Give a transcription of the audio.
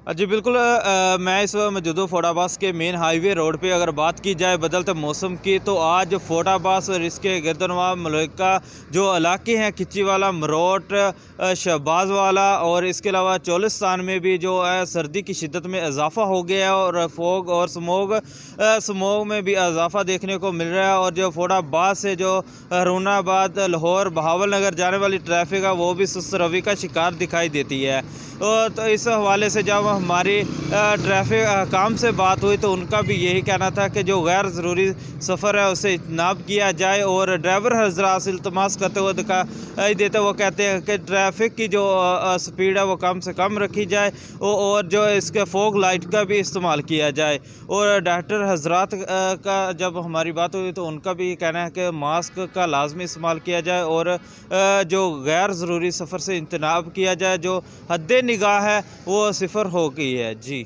जी बिल्कुल, मैं इस वक्त मौजूद हूँ फोर्टाबास के मेन हाईवे रोड पे। अगर बात की जाए बदलते मौसम की, तो आज फोर्टाबास और इसके गिरदनवा मलैका जो इलाके हैं, खिच्चीवाला, मरोट, शहबाज वाला और इसके अलावा चोलिस्तान में भी जो है सर्दी की शिद्दत में इजाफा हो गया है और फोग और स्मोग में भी इजाफा देखने को मिल रहा है। और जो फोर्टाबास से जो रूनाबाद, लाहौर, बहावल नगर जाने वाली ट्रैफिक है, वो भी सुस्त रवि का शिकार दिखाई देती है। तो इस हवाले से जब हमारी ट्रैफिक काम से बात हुई, तो उनका भी यही कहना था कि जो गैर ज़रूरी सफ़र है उसे इज्तनाब किया जाए। और ड्राइवर हजरात से इल्तमास करते हुए दिखाई देते, वो कहते हैं कि ट्रैफिक की जो स्पीड है वो कम से कम रखी जाए और जो इसके फोग लाइट का भी इस्तेमाल किया जाए। और डॉक्टर हजरात का जब हमारी बात हुई, तो उनका भी कहना है कि मास्क का लाजमी इस्तेमाल किया जाए और जो गैर ज़रूरी सफ़र से इज्तनाब किया जाए। जो हद निगाह है वो सिफर हो गई है। जी।